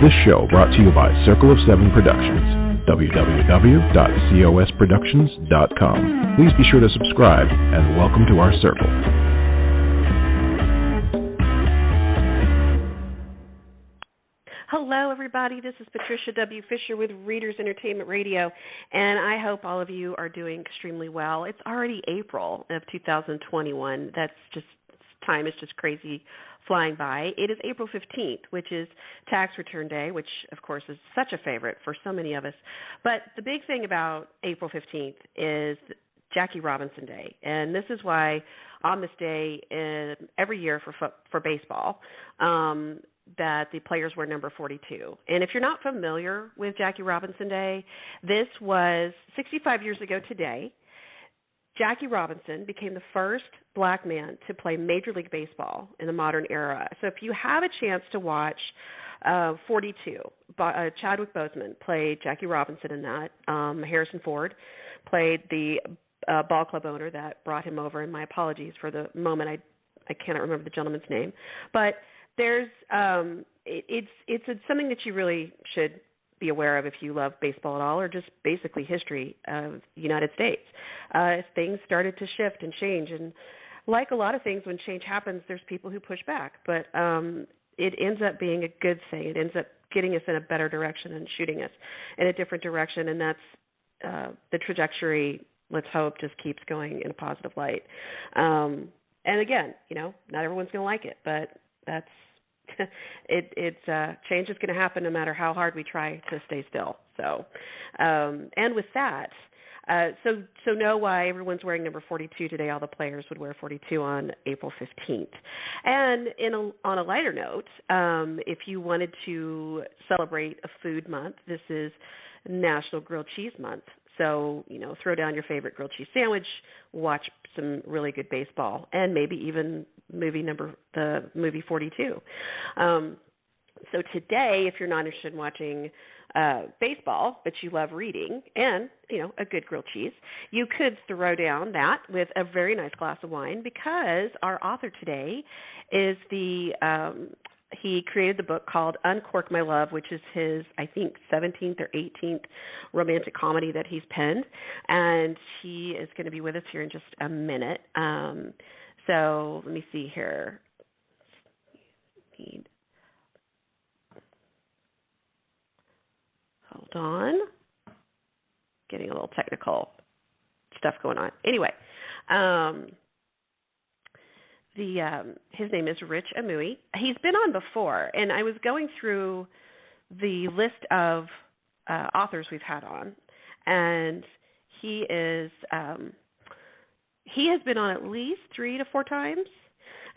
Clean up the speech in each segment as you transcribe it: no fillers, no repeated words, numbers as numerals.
This show brought to you by Circle of Seven Productions, www.cosproductions.com. Please be sure to subscribe and welcome to our circle. Hello, everybody. This is Patricia W. Fisher with Readers Entertainment Radio, and I hope all of you are doing extremely well. It's already April of 2021. Time is just crazy flying by. It is April 15th, which is Tax Return Day, which, of course, is such a favorite for so many of us. But the big thing about April 15th is Jackie Robinson Day, and this is why on this day every year for baseball, that the players wear number 42. And if you're not familiar with Jackie Robinson Day, this was 65 years ago today. Jackie Robinson became the first black man to play Major League Baseball in the modern era. So if you have a chance to watch 42, Chadwick Boseman played Jackie Robinson in that. Harrison Ford played the ball club owner that brought him over, and my apologies for the moment. I cannot remember the gentleman's name. But there's it's something that you really should be aware of if you love baseball at all, or just basically history of the United States. Things started to shift and change, and like a lot of things, when change happens, there's people who push back. But it ends up being a good thing. It ends up getting us in a better direction and shooting us in a different direction, and that's the trajectory. Let's hope just keeps going in a positive light. And again, not everyone's going to like it, but that's change is going to happen no matter how hard we try to stay still. So, and with that, so know why everyone's wearing number 42 today. All the players would wear 42 on April 15th. And on a lighter note, if you wanted to celebrate a food month, this is National Grilled Cheese Month. So, throw down your favorite grilled cheese sandwich, watch some really good baseball, and maybe even the movie 42. So today, if you're not interested in watching baseball, but you love reading and, a good grilled cheese, you could throw down that with a very nice glass of wine, because our author today is he created the book called Uncork My Love, which is his, I think, 17th or 18th romantic comedy that he's penned. And he is going to be with us here in just a minute. So let me see here. Hold on. Getting a little technical stuff going on. Anyway, his name is Rich Amooi. He's been on before, and I was going through the list of authors we've had on, and he has been on at least 3 to 4 times.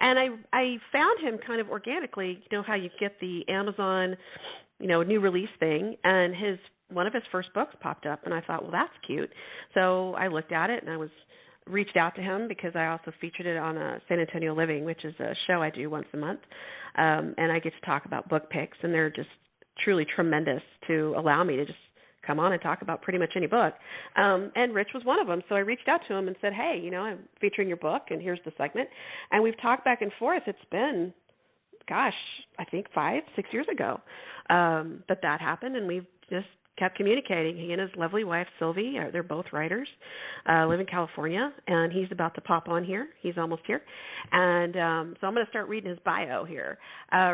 And I found him kind of organically. How you get the Amazon, new release thing, and one of his first books popped up, and I thought, well, that's cute. So I looked at it, and I reached out to him because I also featured it on San Antonio Living, which is a show I do once a month, and I get to talk about book picks, and they're just truly tremendous to allow me to just come on and talk about pretty much any book. And Rich was one of them, so I reached out to him and said, hey, I'm featuring your book, and here's the segment. And we've talked back and forth. It's been, I think 5-6 years ago that happened, and we've just kept communicating. He and his lovely wife, Sylvie, they're both writers, live in California, and he's about to pop on here. He's almost here. And so I'm going to start reading his bio here.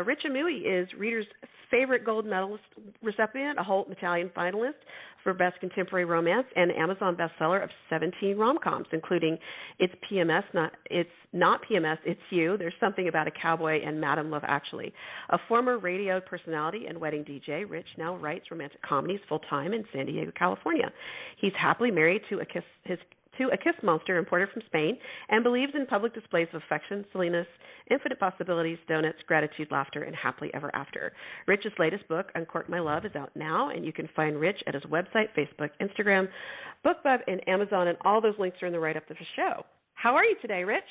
Rich Amooi is Reader's favorite gold medalist recipient, a Holt Battalion finalist for Best Contemporary Romance, and Amazon bestseller of 17 rom-coms, including It's Not PMS, It's You, There's Something About a Cowboy, and Madam Love Actually. A former radio personality and wedding DJ, Rich now writes romantic comedies full-time in San Diego, California. He's happily married to a kiss monster imported from Spain, and believes in public displays of affection, silliness, infinite possibilities, donuts, gratitude, laughter, and happily ever after. Rich's latest book, Uncork My Love, is out now, and you can find Rich at his website, Facebook, Instagram, BookBub, and Amazon, and all those links are in the write-up of the show. How are you today, Rich?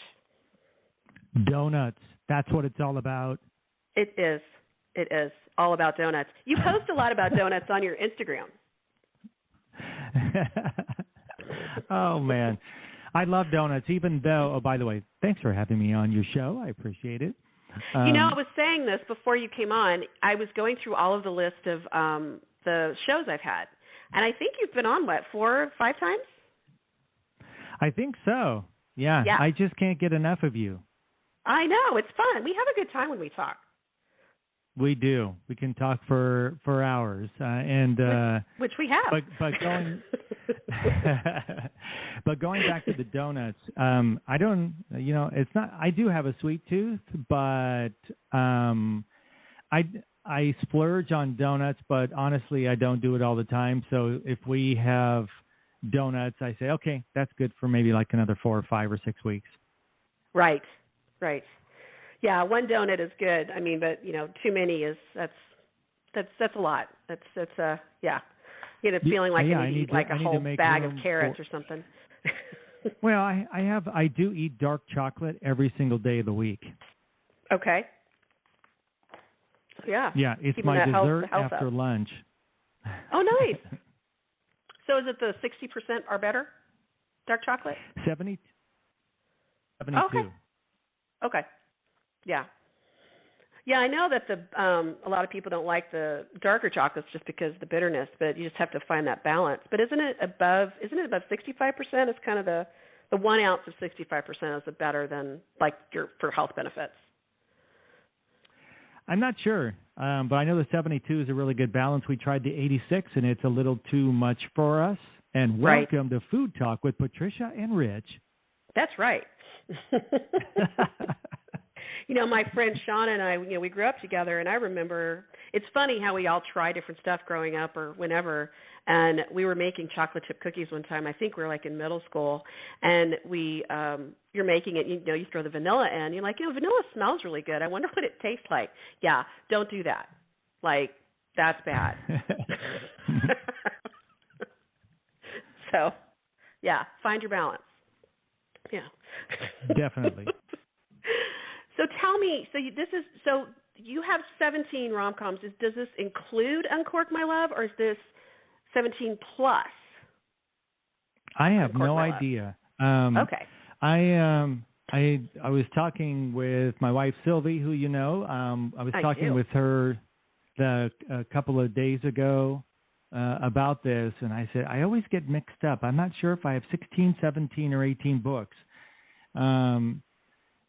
Donuts. That's what it's all about. It is. It is all about donuts. You post a lot about donuts on your Instagram. Oh, man. I love donuts, even though, oh, by the way, thanks for having me on your show. I appreciate it. I was saying this before you came on. I was going through all of the list of the shows I've had, and I think you've been on, 4 or 5 times? I think so. Yeah. I just can't get enough of you. I know. It's fun. We have a good time when we talk. We do. We can talk for hours, which we have. But going, but going back to the donuts, I don't. It's not. I do have a sweet tooth, but I splurge on donuts. But honestly, I don't do it all the time. So if we have donuts, I say, okay, that's good for maybe like another 4 or 5 or 6 weeks. Right. Yeah, one donut is good. I mean, but too many that's a lot. That's You get a feeling like I need to eat like a whole bag of carrots or something. Well, I do eat dark chocolate every single day of the week. Okay. Yeah. Yeah, it's my dessert after lunch. Oh, nice. So is it the 60% or better dark chocolate? 72. Okay. Yeah. Yeah, I know that a lot of people don't like the darker chocolates just because of the bitterness, but you just have to find that balance. But isn't it above 65%? It's kind of the 1 ounce of 65% is better than for health benefits. I'm not sure, but I know the 72 is a really good balance. We tried the 86, and it's a little too much for us. And welcome to Food Talk with Patricia and Rich. That's right. My friend Shauna and I, we grew up together, and I remember it's funny how we all try different stuff growing up or whenever. And we were making chocolate chip cookies one time. I think we were in middle school, and you're making it. You throw the vanilla in. You're like, vanilla smells really good. I wonder what it tastes like. Yeah, don't do that. That's bad. So, yeah, find your balance. Yeah. Definitely. So tell me, so you have 17 rom-coms. Does this include Uncork My Love, or is this 17 plus? I have no idea. Okay. I was talking with my wife Sylvie, who you know. I was talking with her a couple of days ago about this, and I said I always get mixed up. I'm not sure if I have 16, 17, or 18 books.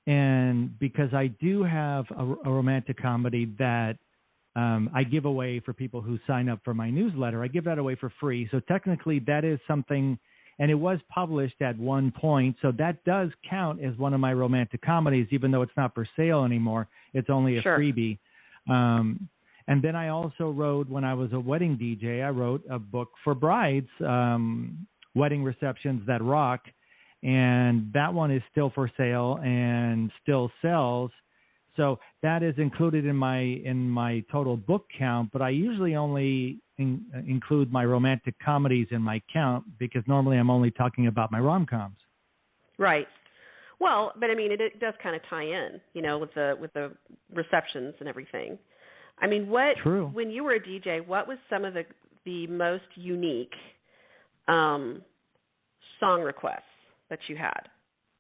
And because I do have a romantic comedy that I give away for people who sign up for my newsletter, I give that away for free. So technically that is something, and it was published at one point, so that does count as one of my romantic comedies, even though it's not for sale anymore. It's only a freebie. And then I also wrote, when I was a wedding DJ, I wrote a book for brides, Wedding Receptions That Rock. And that one is still for sale and still sells. So that is included in my total book count, but I usually only include my romantic comedies in my count because normally I'm only talking about my rom-coms. Right. Well, but I mean, it does kind of tie in, with the receptions and everything. I mean, when you were a DJ, what was some of the most unique song requests that you had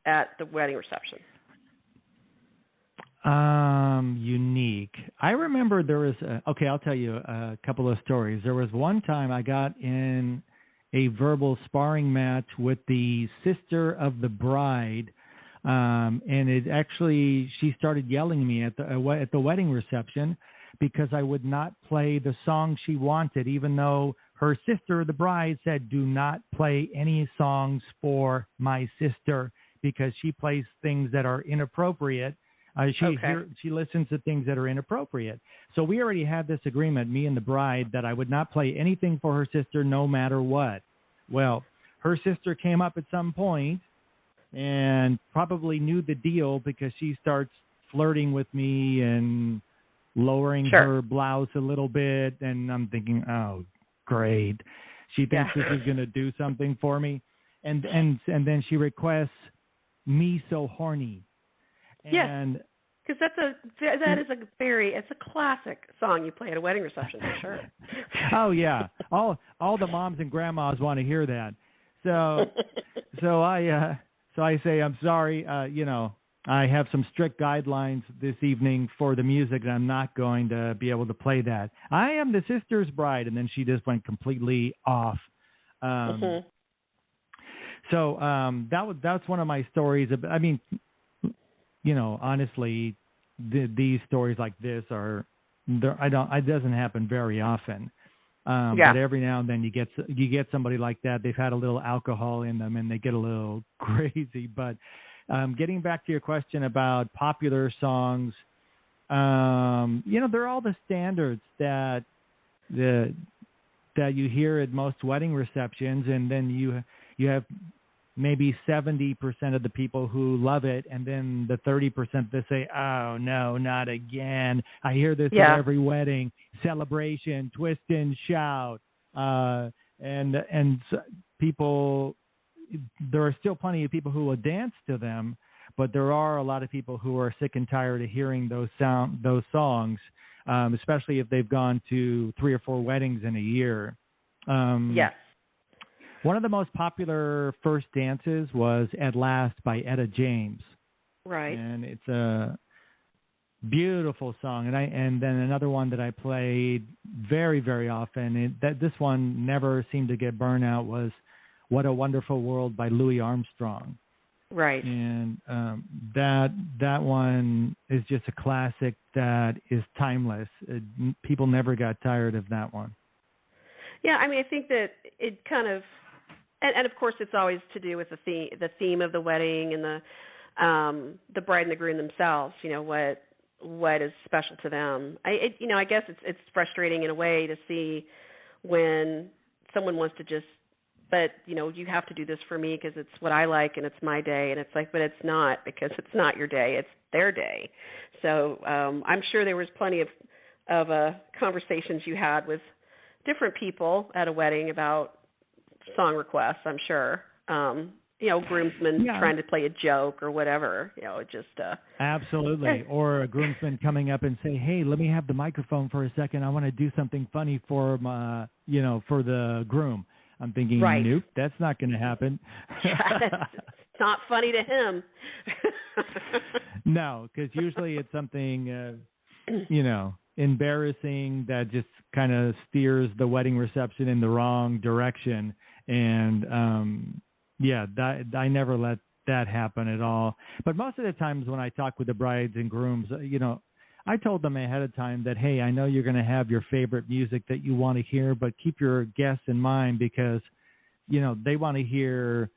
at the wedding reception? Unique. I remember there was I'll tell you a couple of stories. There was one time I got in a verbal sparring match with the sister of the bride, and she started yelling at me at the wedding reception because I would not play the song she wanted, even though her sister, the bride, said, do not play any songs for my sister because she plays things that are inappropriate. She listens to things that are inappropriate. So we already had this agreement, me and the bride, that I would not play anything for her sister no matter what. Well, her sister came up at some point and probably knew the deal because she starts flirting with me and lowering her blouse a little bit. And I'm thinking, oh, great. She thinks this is going to do something for me. And then she requests Me So Horny. And because it's a classic song you play at a wedding reception for sure. Oh yeah, all the moms and grandmas want to hear that. So I say I'm sorry. I have some strict guidelines this evening for the music, and I'm not going to be able to play that. I am the sister's bride, and then she just went completely off. So that's one of my stories. I mean, honestly, these stories like this it doesn't happen very often. But every now and then you get somebody like that. They've had a little alcohol in them and they get a little crazy. But getting back to your question about popular songs, they're all the standards that you hear at most wedding receptions, and then you have maybe 70% of the people who love it, and then the 30% that say, "Oh no, not again! I hear this at every wedding, celebration, twist and shout," and people. There are still plenty of people who will dance to them, but there are a lot of people who are sick and tired of hearing those songs, especially if they've gone to 3 or 4 weddings in a year. Yes. One of the most popular first dances was "At Last" by Etta James. Right. And it's a beautiful song. And then another one that I played very, very often, this one never seemed to get burnout, was "What a Wonderful World" by Louis Armstrong. Right. And that one is just a classic that is timeless. People never got tired of that one. Yeah, I mean, I think that it kind of, and of course, it's always to do with the theme of the wedding and the bride and the groom themselves. What is special to them. I guess it's frustrating in a way to see when someone wants to just, but you have to do this for me because it's what I like and it's my day, and it's like, but it's not, because it's not your day, it's their day. So I'm sure there was plenty of conversations you had with different people at a wedding about song requests, I'm sure. Groomsmen trying to play a joke or whatever, just... Absolutely. Or a groomsman coming up and say, "Hey, let me have the microphone for a second. I want to do something funny for for the groom." I'm thinking, Nope, that's not going to happen. It's not funny to him. No, because usually it's something, embarrassing that just kind of steers the wedding reception in the wrong direction. And, I never let that happen at all. But most of the times when I talk with the brides and grooms, I told them ahead of time that, hey, I know you're going to have your favorite music that you want to hear, but keep your guests in mind because, they want to hear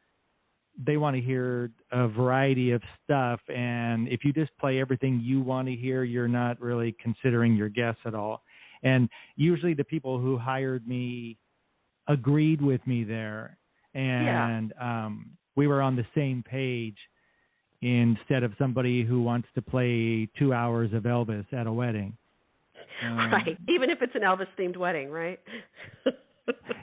a variety of stuff. And if you just play everything you want to hear, you're not really considering your guests at all. And usually the people who hired me agreed with me there. And we were on the same page instead of somebody who wants to play 2 hours of Elvis at a wedding. Right. Even if it's an Elvis-themed wedding, right?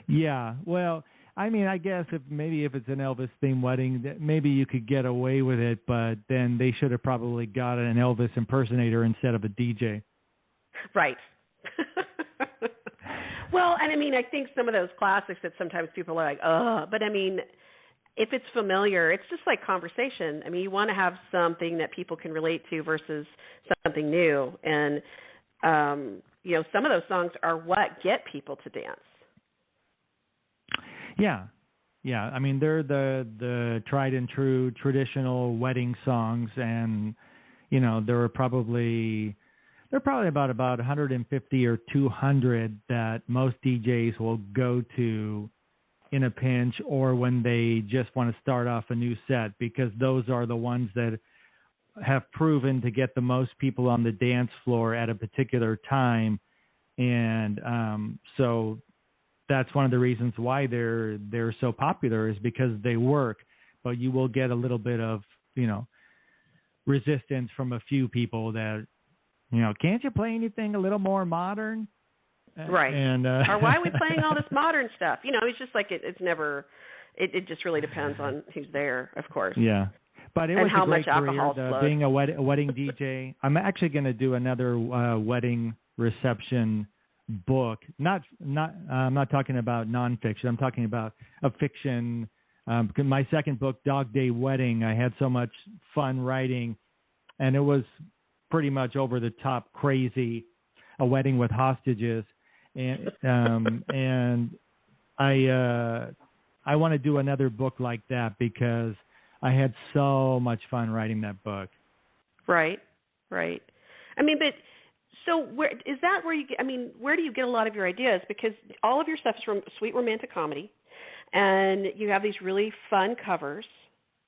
Yeah. Well, I mean, I guess if it's an Elvis-themed wedding, maybe you could get away with it, but then they should have probably got an Elvis impersonator instead of a DJ. Right. Well, and I mean, I think some of those classics that sometimes people are like, but I mean, if it's familiar, it's just like conversation. I mean, you want to have something that people can relate to versus something new. And, some of those songs are what get people to dance. Yeah. Yeah. I mean, they're the tried and true traditional wedding songs. And, there are probably about 150 or 200 that most DJs will go to in a pinch or when they just want to start off a new set, because those are the ones that have proven to get the most people on the dance floor at a particular time. And so that's one of the reasons why they're so popular, is because they work. But you will get a little bit of, resistance from a few people that, can't you play anything a little more modern? Right. And or why are we playing all this modern stuff? It's just like it's never. It just really depends on who's there, of course. Yeah. But it was how a great much alcohol career, flowed. being a wedding DJ. I'm actually going to do another wedding reception book. I'm not talking about nonfiction. I'm talking about a fiction. My second book, Dog Day Wedding, I had so much fun writing. and it was pretty much over the top crazy, a wedding with hostages, and I want to do another book like that because I had so much fun writing that book. Right. I mean, but so where is that where you get, I mean, where do you get a lot of your ideas? Because all of your stuff is from sweet romantic comedy, and you have these really fun covers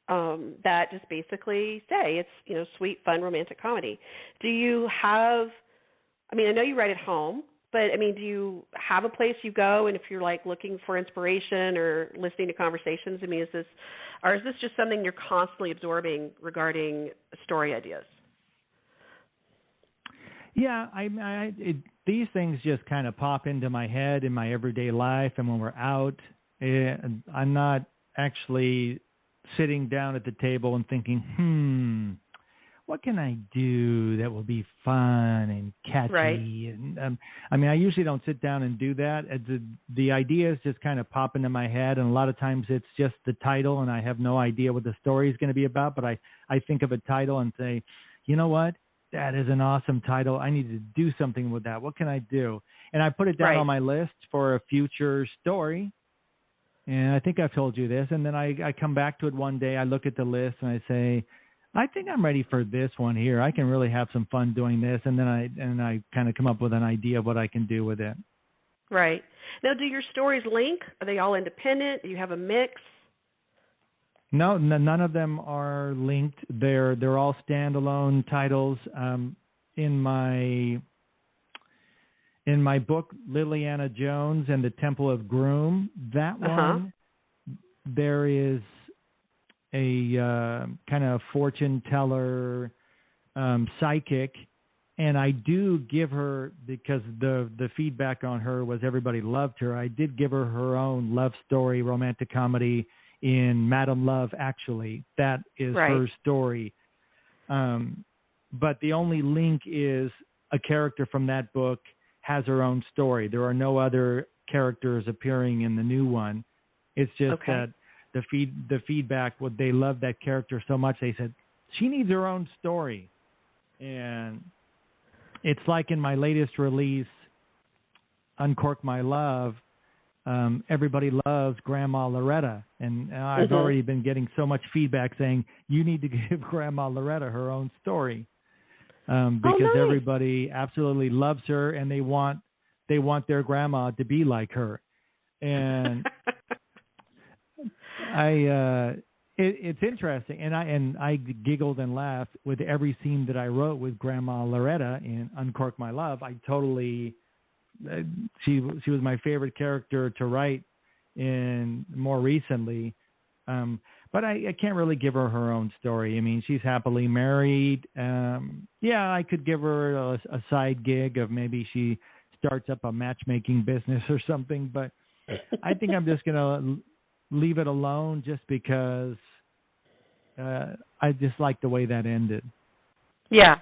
that just basically say it's, sweet, fun, romantic comedy. Do you have, I mean, I know you write at home, but I mean, do you have a place you go? And if you're like looking for inspiration or listening to conversations, I mean, is this just something you're constantly absorbing regarding story ideas? Yeah, these things just kind of pop into my head in my everyday life, and when we're out, I'm not actually sitting down at the table and thinking, what can I do that will be fun and catchy? Right. And I mean, I usually don't sit down and do that. The ideas just kind of pop into my head, and a lot of times it's just the title, and I have no idea what the story is going to be about, but I think of a title and say, you know what? That is an awesome title. I need to do something with that. What can I do? And I put it down on my list for a future story. And I think I've told you this. And then I come back to it one day. I look at the list and I say, I think I'm ready for this one here. I can really have some fun doing this. And then I kind of come up with an idea of what I can do with it. Right. Now, do your stories link? Are they all independent? Do you have a mix? No, none of them are linked. They're all standalone titles. In my book, Liliana Jones and the Temple of Groom, that one, there is a kind of fortune teller psychic, and I do give her, because the feedback on her was everybody loved her, I did give her her own love story, romantic comedy, in Madam Love, actually. That is her story. But the only link is a character from that book has her own story. There are no other characters appearing in the new one. It's just that the feedback, they loved that character so much, they said, she needs her own story. And it's like in my latest release, Uncork My Love, everybody loves Grandma Loretta, and I've already been getting so much feedback saying you need to give Grandma Loretta her own story, because everybody absolutely loves her and they want their grandma to be like her, and it's interesting, and I giggled and laughed with every scene that I wrote with Grandma Loretta in Uncork My Love. I totally. She was my favorite character to write in more recently, but I can't really give her her own story. I mean, she's happily married. I could give her a side gig of maybe she starts up a matchmaking business or something, but I think I'm just going to leave it alone just because I just like the way that ended. Yeah.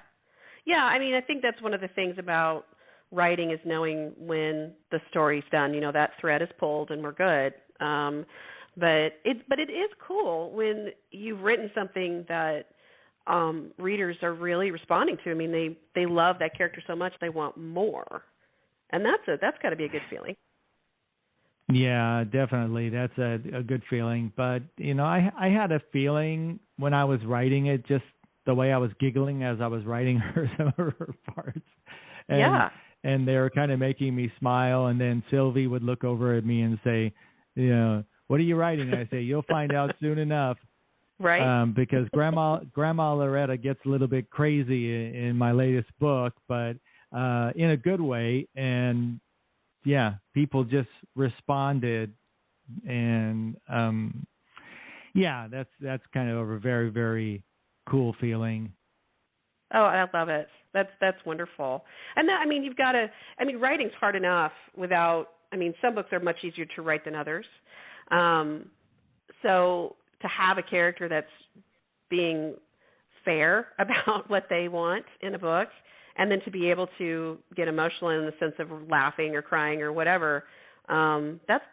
I mean, I think that's one of the things about writing is knowing when the story's done. That thread is pulled and we're good. But it is cool when you've written something that readers are really responding to. I mean, they love that character so much they want more, and that's got to be a good feeling. Yeah, definitely, that's a good feeling. But I had a feeling when I was writing it, just the way I was giggling as I was writing some of her parts. And they were kind of making me smile. And then Sylvie would look over at me and say, what are you writing? And I say, you'll find out soon enough. Right. Because Grandma Loretta gets a little bit crazy in my latest book, but in a good way. And people just responded. And that's kind of a very, very cool feeling. Oh, I love it. That's wonderful. And you've got to, writing's hard enough without, some books are much easier to write than others. So to have a character that's being fair about what they want in a book, and then to be able to get emotional in the sense of laughing or crying or whatever, that's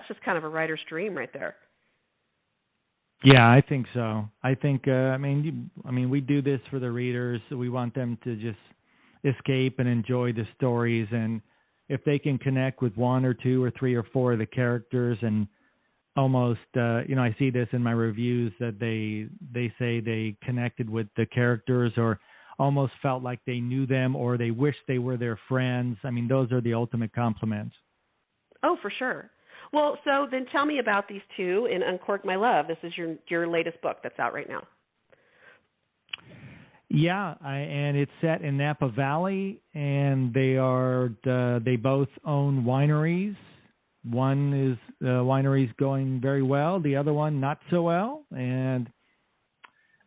just kind of a writer's dream right there. Yeah, I think so. I think, we do this for the readers. So we want them to just escape and enjoy the stories. And if they can connect with one or two or three or four of the characters, and almost, I see this in my reviews that they say they connected with the characters or almost felt like they knew them or they wish they were their friends. I mean, those are the ultimate compliments. Oh, for sure. Well, so then tell me about these two in Uncork My Love. This is your latest book that's out right now. Yeah, and it's set in Napa Valley, and they both own wineries. One is winery's going very well, the other one not so well, and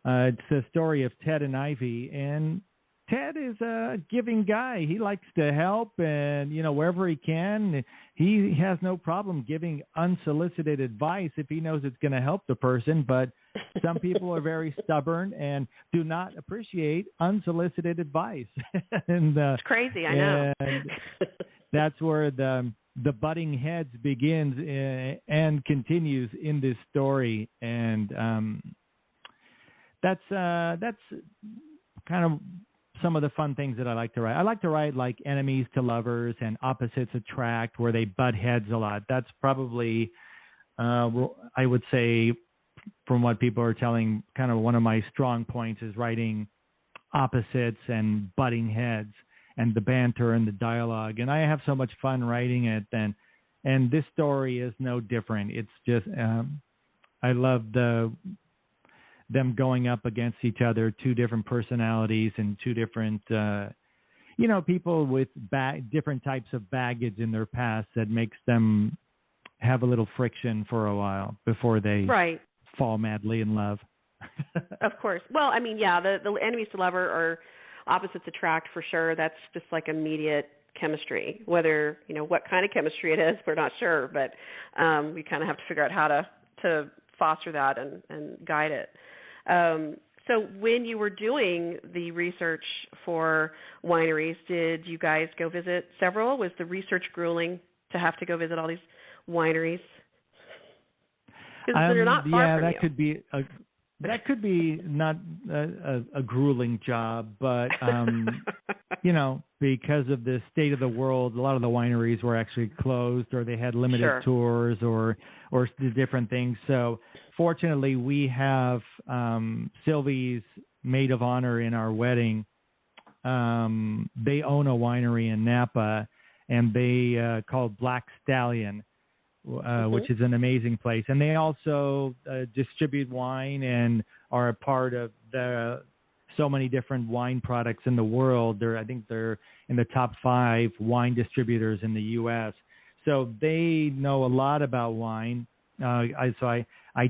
it's a story of Ted and Ivy. And Ted is a giving guy. He likes to help, and wherever he can, he has no problem giving unsolicited advice if he knows it's going to help the person. But some people are very stubborn and do not appreciate unsolicited advice. And it's crazy, I know. And that's where the butting heads begins and continues in this story. And that's kind of some of the fun things that I like to write. I like to write like enemies to lovers and opposites attract, where they butt heads a lot. That's probably, I would say, from what people are telling, kind of one of my strong points is writing opposites and butting heads and the banter and the dialogue. And I have so much fun writing it. And this story is no different. It's just, I love them going up against each other, two different personalities and two different, people with different types of baggage in their past that makes them have a little friction for a while before they fall madly in love. Of course. Well, I mean, yeah, the enemies to lover or opposites attract for sure. That's just like immediate chemistry. Whether, what kind of chemistry it is, we're not sure, but we kind of have to figure out how to foster that and guide it. So when you were doing the research for wineries, did you guys go visit several? Was the research grueling to have to go visit all these wineries? Because they're not far from you. That could be not a grueling job, but because of the state of the world, a lot of the wineries were actually closed, or they had limited tours, or the different things. So fortunately, we have Sylvie's maid of honor in our wedding. They own a winery in Napa, and they called Black Stallion. Which is an amazing place. And they also distribute wine and are a part of so many different wine products in the world. I think they're in the top 5 wine distributors in the U.S. So they know a lot about wine. I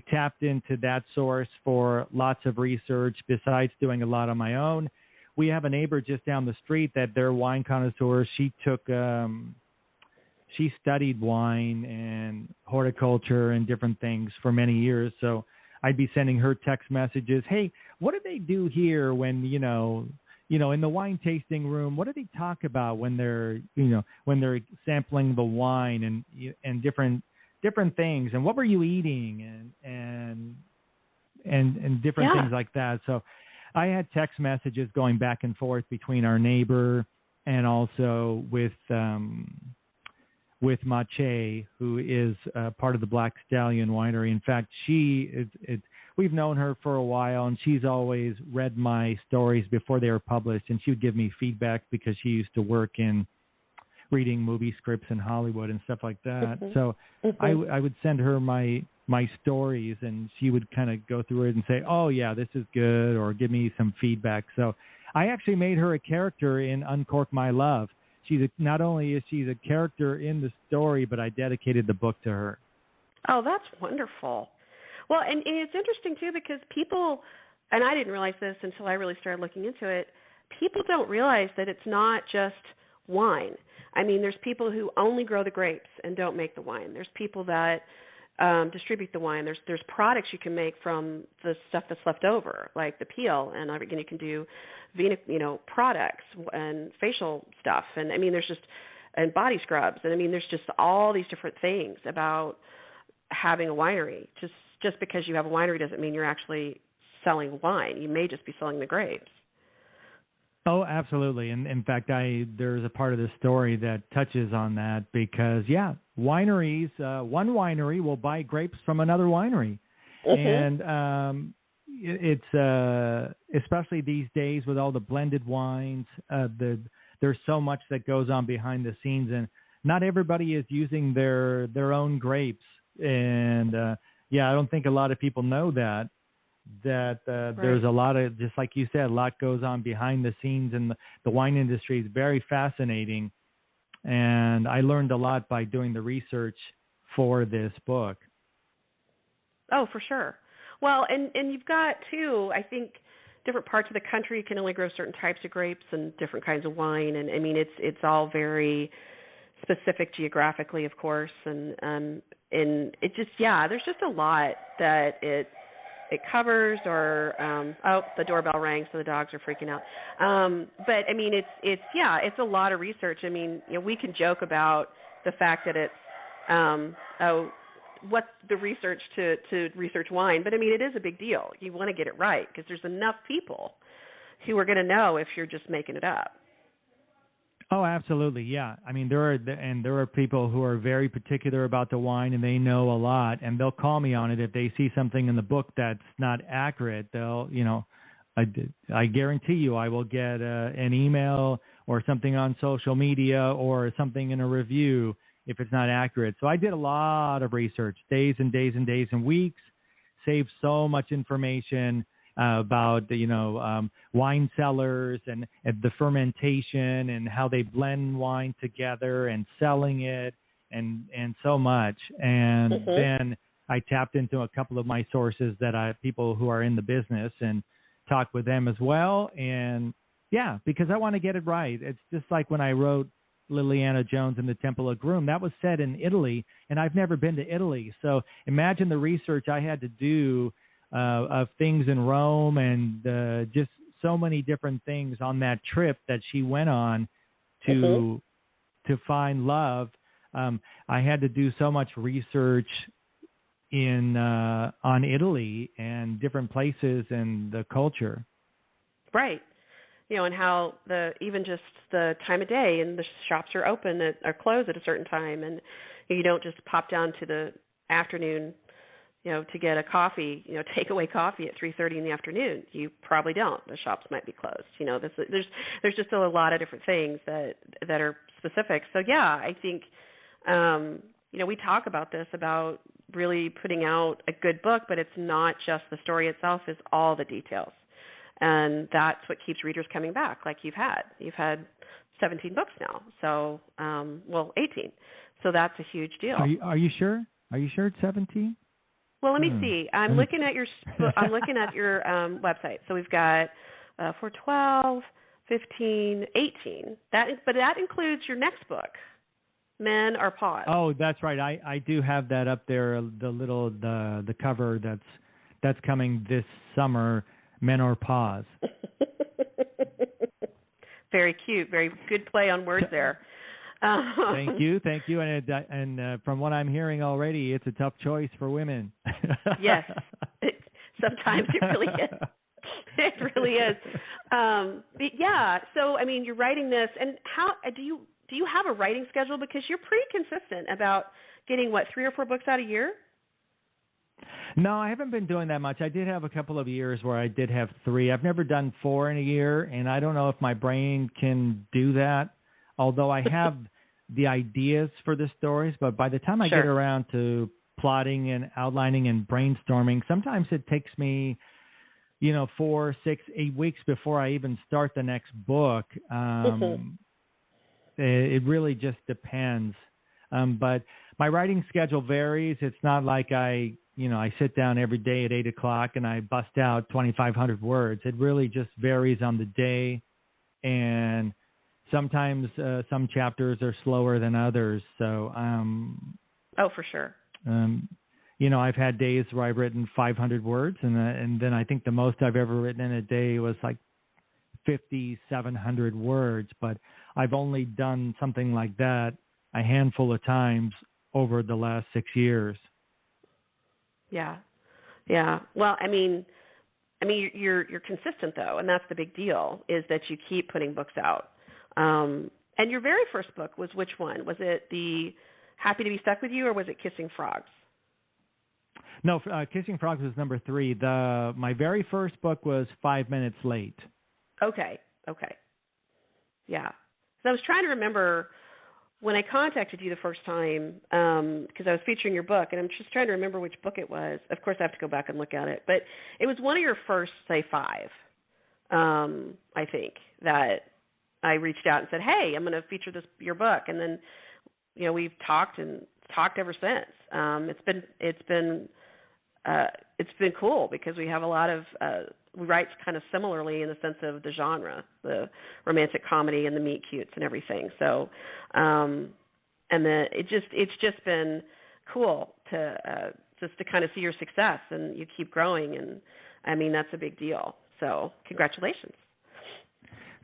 tapped into that source for lots of research besides doing a lot on my own. We have a neighbor just down the street that they're wine connoisseurs. She studied wine and horticulture and different things for many years. So I'd be sending her text messages. Hey, what do they do here when, in the wine tasting room? What do they talk about when they're sampling the wine and different things? And what were you eating and different things like that. So I had text messages going back and forth between our neighbor and also with Mache, who is part of the Black Stallion Winery. In fact, we've known her for a while, and she's always read my stories before they were published, and she would give me feedback because she used to work in reading movie scripts in Hollywood and stuff like that. So I would send her my stories, and she would kind of go through it and say, oh, yeah, this is good, or give me some feedback. So I actually made her a character in Uncork My Love. Not only is she a character in the story, but I dedicated the book to her. Oh, that's wonderful. Well, and it's interesting, too, because people, and I didn't realize this until I really started looking into it, people don't realize that it's not just wine. I mean, there's people who only grow the grapes and don't make the wine. There's people that distribute the wine. There's products you can make from the stuff that's left over, like the peel, and again, you can do products and facial stuff, and I mean, and body scrubs, and I mean, there's just all these different things about having a winery. Just just because you have a winery doesn't mean you're actually selling wine. You may just be selling the grapes. Oh, absolutely. And in fact, there's a part of the story that touches on that because, wineries, one winery will buy grapes from another winery. Mm-hmm. And it's especially these days with all the blended wines, there's so much that goes on behind the scenes, and not everybody is using their own grapes. And, I don't think a lot of people know that. Right. There's a lot of, just like you said, a lot goes on behind the scenes, and the wine industry is very fascinating. And I learned a lot by doing the research for this book. Oh, for sure. Well, and you've got, too, I think, different parts of the country can only grow certain types of grapes and different kinds of wine. And, I mean, it's all very specific geographically, of course. And it just, there's just a lot that it covers, or the doorbell rang, so the dogs are freaking out. But I mean, it's a lot of research. I mean, we can joke about the fact that it's what's the research to research wine, but I mean, it is a big deal. You want to get it right because there's enough people who are going to know if you're just making it up. Oh, absolutely, yeah. I mean, there are people who are very particular about the wine, and they know a lot, and they'll call me on it if they see something in the book that's not accurate. They'll, I guarantee you, I will get an email or something on social media or something in a review if it's not accurate. So I did a lot of research, days and days and days and weeks, saved so much information about wine cellars and the fermentation and how they blend wine together and selling it and so much. And then I tapped into a couple of my sources people who are in the business and talked with them as well. And because I want to get it right. It's just like when I wrote Liliana Jones and the Temple of Groom. That was set in Italy, and I've never been to Italy. So imagine the research I had to do of things in Rome and just so many different things on that trip that she went on to find love. I had to do so much research on Italy and different places and the culture. Right. And how even just the time of day, and the shops are open or closed at a certain time, and you don't just pop down to the afternoon, to get a coffee, takeaway coffee at 3:30 in the afternoon. You probably don't. The shops might be closed. There's just a lot of different things that are specific. So I think we talk about this, about really putting out a good book, but it's not just the story itself; it's all the details. And that's what keeps readers coming back, like you've had. You've had 17 books now, so 18. So that's a huge deal. Are you sure? Are you sure it's 17? Well, let me see. I'm looking at your website. So we've got 12, 15, 18. But that includes your next book, Men Are Paws. Oh, that's right. I do have that up there. The cover that's coming this summer. Men Are Paws. Very cute. Very good play on words there. Thank you. And from what I'm hearing already, it's a tough choice for women. Yes. Sometimes it really is. It really is. So, I mean, you're writing this, and how do you have a writing schedule? Because you're pretty consistent about getting, 3 or 4 books out a year? No, I haven't been doing that much. I did have a couple of years where I did have 3. I've never done 4 in a year, and I don't know if my brain can do that, although I have the ideas for the stories. But by the time I get around to plotting and outlining and brainstorming, sometimes it takes me, 4, 6, 8 weeks before I even start the next book. It really just depends. But my writing schedule varies. It's not like I sit down every day at 8 o'clock and I bust out 2,500 words. It really just varies on the day. And sometimes some chapters are slower than others. So, for sure. I've had days where I've written 500 words, and then I think the most I've ever written in a day was like 5,700 words. But I've only done something like that a handful of times over the last 6 years. Yeah. Yeah. Well, I mean, you're consistent though, and that's the big deal, is that you keep putting books out. And your very first book was which one? Was it the Happy to Be Stuck with You, or was it Kissing Frogs? No, Kissing Frogs was number 3. My very first book was 5 Minutes Late. Okay. Yeah. So I was trying to remember when I contacted you the first time, because I was featuring your book, and I'm just trying to remember which book it was. Of course, I have to go back and look at it. But it was one of your first, say, 5, I think, that I reached out and said, hey, I'm going to feature your book. And then, we've talked ever since. It's been cool because we have a lot of we write kind of similarly in the sense of the genre, the romantic comedy and the meet cutes and everything. So, it's just been cool to kind of see your success, and you keep growing, and I mean that's a big deal. So congratulations.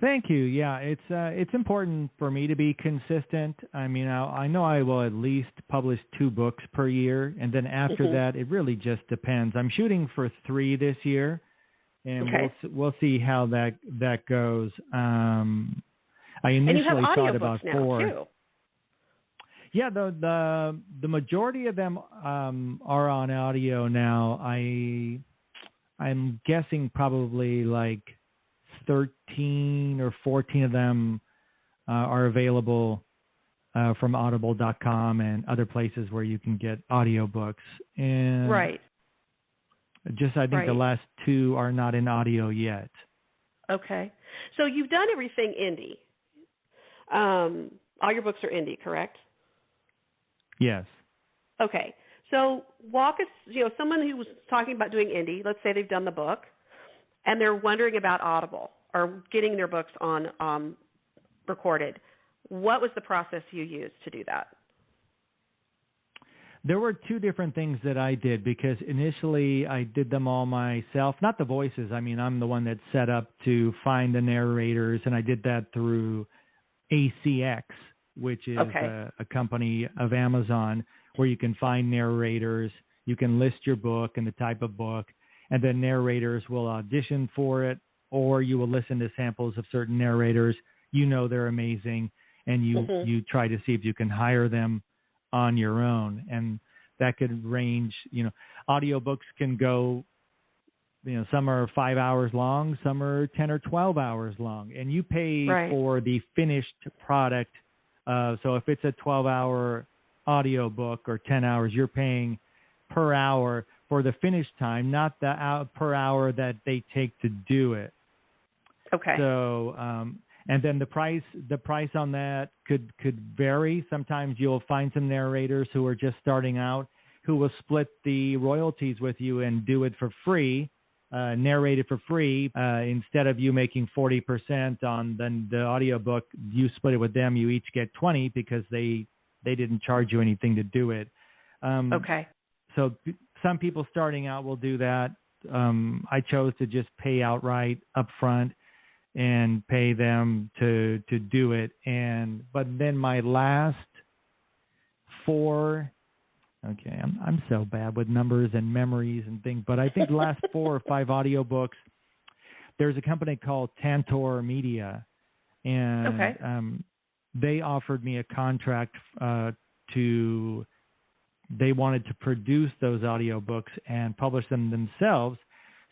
Thank you. Yeah, it's important for me to be consistent. I mean, I know I will at least publish 2 books per year, and then after that, it really just depends. I'm shooting for 3 this year, and we'll see how that goes. I initially thought about 4. Too. Yeah, the majority of them are on audio now. I'm guessing probably like 13 or 14 of them are available from audible.com and other places where you can get audiobooks. And right. I think the last 2 are not in audio yet. Okay. So you've done everything indie. All your books are indie, correct? Yes. Okay. So walk us, someone who was talking about doing indie, let's say they've done the book, and they're wondering about Audible or getting their books on recorded. What was the process you used to do that? There were 2 different things that I did, because initially I did them all myself, not the voices. I mean, I'm the one that set up to find the narrators, and I did that through ACX, which is a company of Amazon where you can find narrators. You can list your book and the type of book, and then narrators will audition for it, or you will listen to samples of certain narrators. They're amazing, and you try to see if you can hire them on your own. And that could range, audiobooks can go, some are 5 hours long, some are 10 or 12 hours long, and you pay for the finished product. So if it's a 12-hour audiobook or 10 hours, you're paying per hour for the finished time, not the per hour that they take to do it. Okay. So, and then the price on that could vary. Sometimes you'll find some narrators who are just starting out who will split the royalties with you and do it for free, narrate it for free. Instead of you making 40% on the audiobook, you split it with them. You each get 20 because they didn't charge you anything to do it. Okay. So some people starting out will do that. I chose to just pay outright up front and pay them to do it. But then my last 4, okay, I'm so bad with numbers and memories and things, but I think the last 4 or 5 audiobooks, there's a company called Tantor Media, and they offered me a contract they wanted to produce those audiobooks and publish them themselves.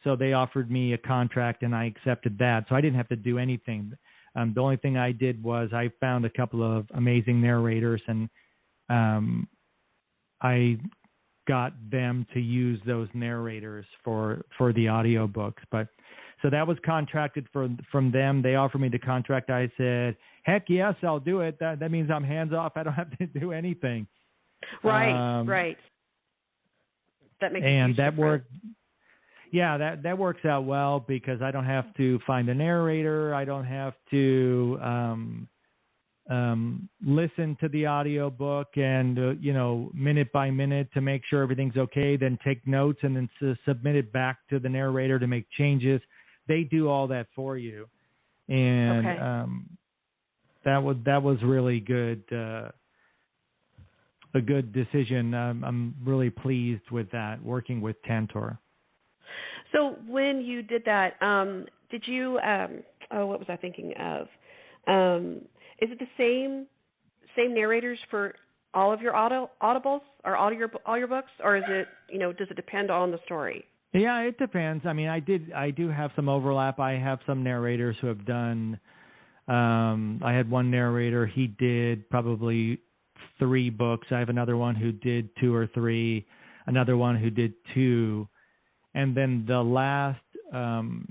So they offered me a contract, and I accepted that. So I didn't have to do anything. The only thing I did was I found a couple of amazing narrators, and I got them to use those narrators for the audiobooks. But so that was contracted from them. They offered me the contract. I said, heck yes, I'll do it. That means I'm hands off. I don't have to do anything. Right. That makes and that difference. worked. Yeah, that works out well because I don't have to find a narrator. I don't have to listen to the audiobook and minute by minute to make sure everything's okay, then take notes and then submit it back to the narrator to make changes. They do all that for you, and that was really good. A good decision. I'm really pleased with that, working with Tantor. So when you did that, did you? What was I thinking of? Is it the same narrators for all of your audibles or all your books, or is it does it depend on the story? Yeah, it depends. I mean, I do have some overlap. I have some narrators who have done. I had one narrator. He did probably 3 books. I have another one who did 2 or 3. Another one who did 2, and then the last 4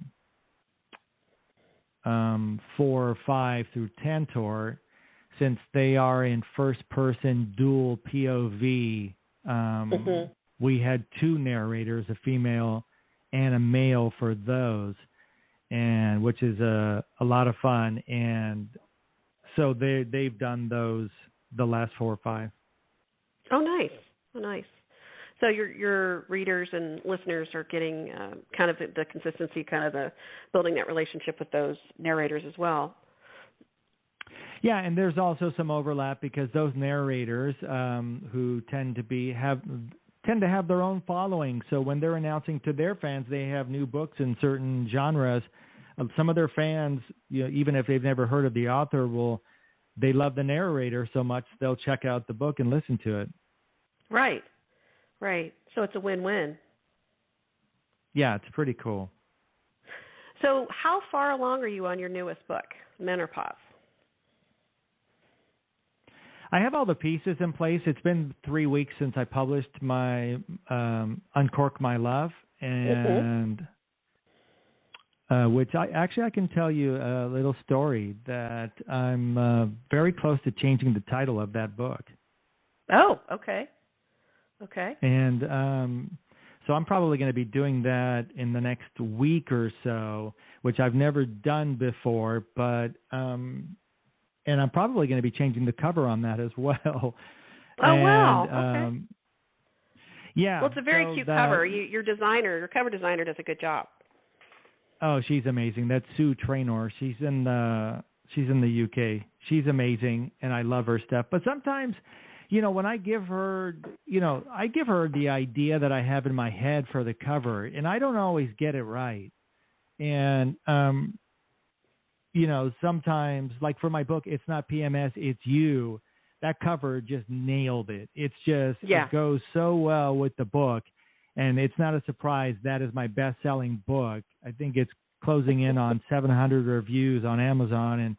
or 5 through Tantor, since they are in first-person dual POV, we had 2 narrators, a female and a male for those, and which is a lot of fun. And so they've done those the last 4 or 5. Oh, nice. Oh, nice. So your readers and listeners are getting kind of the consistency, kind of the building that relationship with those narrators as well. Yeah, and there's also some overlap because those narrators who tend to have their own following. So when they're announcing to their fans they have new books in certain genres, some of their fans, even if they've never heard of the author, they love the narrator so much they'll check out the book and listen to it. Right. So it's a win-win. Yeah, it's pretty cool. So how far along are you on your newest book, Menopause? I have all the pieces in place. It's been 3 weeks since I published my Uncork My Love, and which I can tell you a little story that I'm very close to changing the title of that book. Oh, okay. And so I'm probably going to be doing that in the next week or so, which I've never done before, but and I'm probably going to be changing the cover on that as well. Oh, wow. Okay. Yeah. Well, it's a very cute cover. Your cover designer does a good job. Oh, she's amazing. That's Sue Traynor. She's in the UK. She's amazing, and I love her stuff. But sometimes, when I give her, I give her the idea that I have in my head for the cover, and I don't always get it right. And, sometimes, like for my book, It's Not PMS, It's You, that cover just nailed it. It's just, It goes so well with the book, and it's not a surprise that is my best-selling book. I think it's closing in on 700 reviews on Amazon, and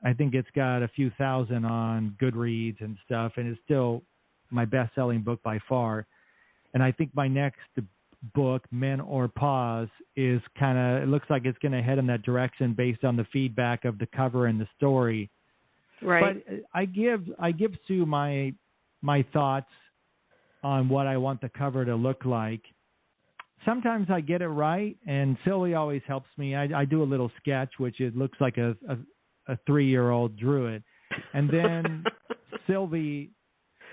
I think it's got a few thousand on Goodreads and stuff, and it's still my best-selling book by far. And I think my next book, Men or Pause, is it looks like it's going to head in that direction based on the feedback of the cover and the story. Right. But I give Sue my thoughts on what I want the cover to look like. Sometimes I get it right, and Sylvie always helps me. I do a little sketch, which it looks like a 3-year-old drew it, and then Sylvie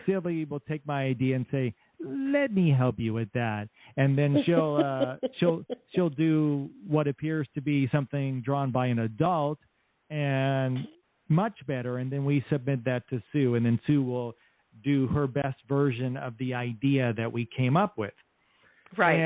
will take my idea and say, "Let me help you with that," and then she'll do what appears to be something drawn by an adult, and much better. And then we submit that to Sue, and then Sue will do her best version of the idea that we came up with. Right.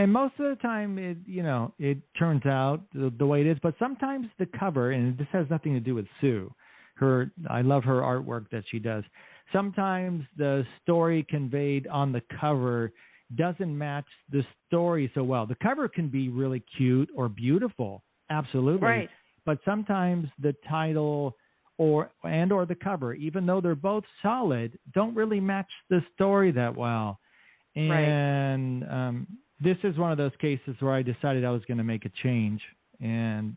And most of the time, it turns out the way it is. But sometimes the cover, and this has nothing to do with Sue. I love her artwork that she does. Sometimes the story conveyed on the cover doesn't match the story so well. The cover can be really cute or beautiful, absolutely. Right. But sometimes the title or the cover, even though they're both solid, don't really match the story that well. And this is one of those cases where I decided I was going to make a change. And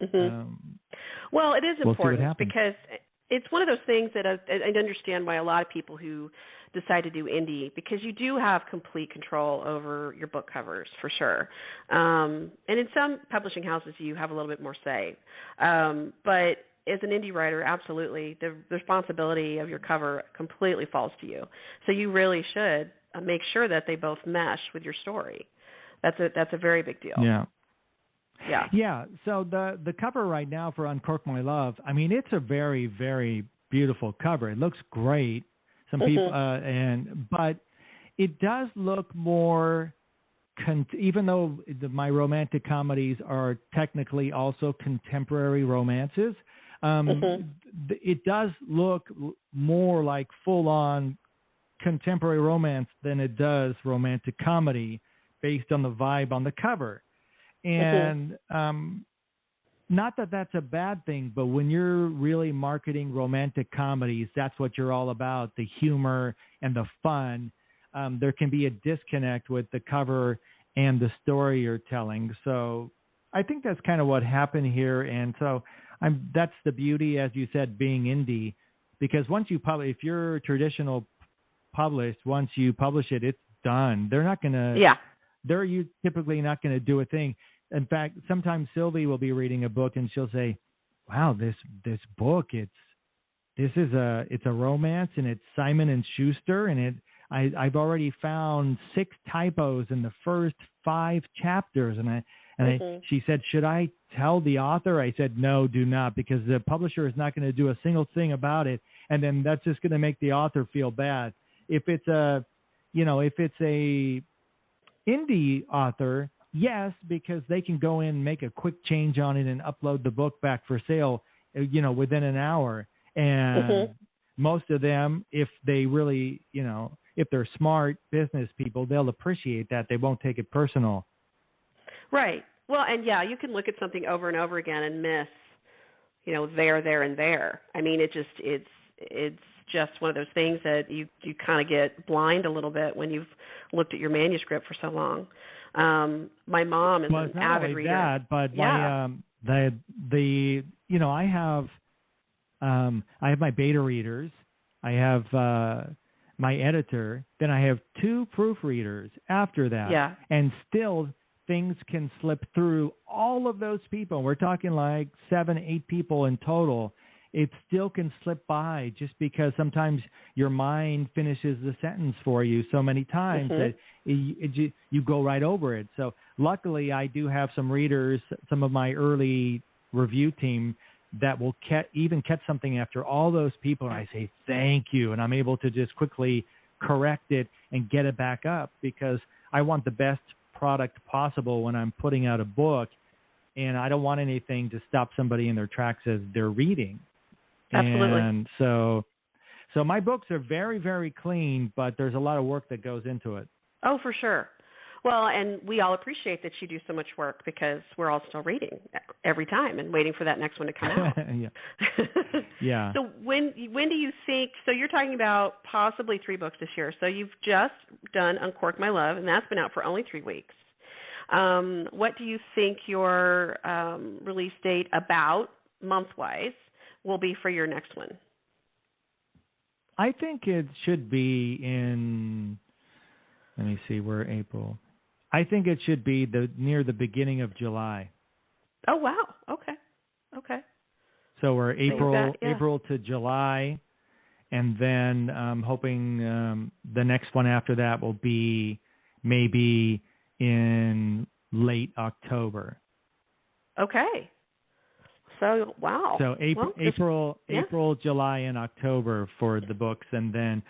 well, it is important we'll because it's one of those things that I understand why a lot of people who decide to do indie, because you do have complete control over your book covers for sure. And in some publishing houses, you have a little bit more say. But as an indie writer, absolutely, the responsibility of your cover completely falls to you. So you really should make sure that they both mesh with your story. That's a very big deal. Yeah. So the cover right now for Uncork My Love, I mean, it's a very, very beautiful cover. It looks great. Some people, but it does look more even though my romantic comedies are technically also contemporary romances, it does look more like full-on contemporary romance than it does romantic comedy based on the vibe on the cover. And not that that's a bad thing, but when you're really marketing romantic comedies, that's what you're all about, the humor and the fun. There can be a disconnect with the cover and the story you're telling. So I think that's kind of what happened here. And so that's the beauty, as you said, being indie, because once you publish, if you're traditional published, once you publish it, it's done. They're not going to, they're typically not going to do a thing. In fact, sometimes Sylvie will be reading a book and she'll say, wow, this book, it's a romance and it's Simon and Schuster, and I've already found 6 typos in the first 5 chapters. She said, should I tell the author? I said, no, do not, because the publisher is not going to do a single thing about it. And then that's just going to make the author feel bad. If it's a indie author, yes, because they can go in, make a quick change on it and upload the book back for sale, within an hour. And most of them, if they really, if they're smart business people, they'll appreciate that. They won't take it personal. Right. Well, and you can look at something over and over again and miss, there, and there. I mean, it's just one of those things that you kind of get blind a little bit when you've looked at your manuscript for so long. My mom is an avid reader. That, but I have my beta readers. I have my editor. Then I have 2 proofreaders after that. Yeah. And still things can slip through all of those people. We're talking like 7, 8 people in total. It still can slip by just because sometimes your mind finishes the sentence for you so many times that you go right over it. So luckily I do have some readers, some of my early review team that will even catch something after all those people, and I say thank you, and I'm able to just quickly correct it and get it back up, because I want the best product possible when I'm putting out a book, and I don't want anything to stop somebody in their tracks as they're reading. Absolutely. And so my books are very, very clean, but there's a lot of work that goes into it. Oh, for sure. Well, and we all appreciate that you do so much work, because we're all still reading every time and waiting for that next one to come out. Yeah. So when do you think, so you're talking about possibly 3 books this year. So you've just done Uncork My Love, and that's been out for only 3 weeks. What do you think your release date about month-wise will be for your next one? I think it should be in, let me see, we're April. I think it should be near the beginning of July. Oh, wow. Okay. So we're April to July, and then I'm hoping the next one after that will be maybe in late October. Okay. So, wow. So April, July, and October for the books. And then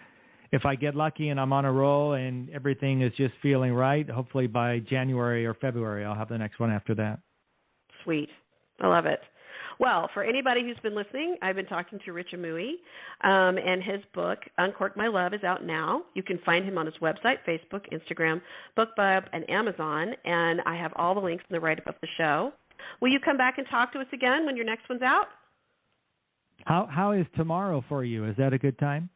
if I get lucky and I'm on a roll and everything is just feeling right, hopefully by January or February, I'll have the next one after that. Sweet. I love it. Well, for anybody who's been listening, I've been talking to Rich Amooi, and his book, Uncork My Love, is out now. You can find him on his website, Facebook, Instagram, BookBub, and Amazon, and I have all the links in the write-up of the show. Will you come back and talk to us again when your next one's out? How is tomorrow for you? Is that a good time?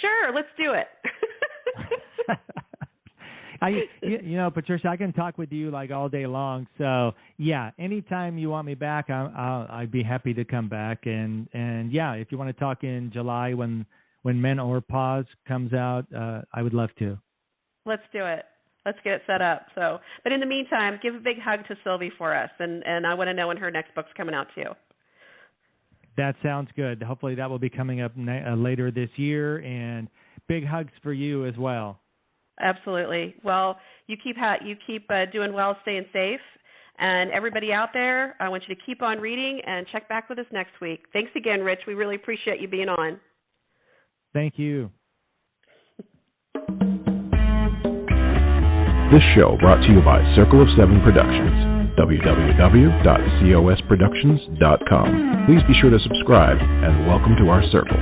Sure, let's do it. Patricia, I can talk with you like all day long. So yeah, anytime you want me back, I'd be happy to come back. And yeah, if you want to talk in July when Men or Pause comes out, I would love to. Let's do it. Let's get it set up. So, but in the meantime, give a big hug to Sylvie for us, and I want to know when her next book's coming out too. That sounds good. Hopefully that will be coming up later this year, and big hugs for you as well. Absolutely. Well, you keep doing well, staying safe, and everybody out there, I want you to keep on reading and check back with us next week. Thanks again, Rich. We really appreciate you being on. Thank you. This show brought to you by Circle of Seven Productions, www.cosproductions.com. Please be sure to subscribe and welcome to our circle.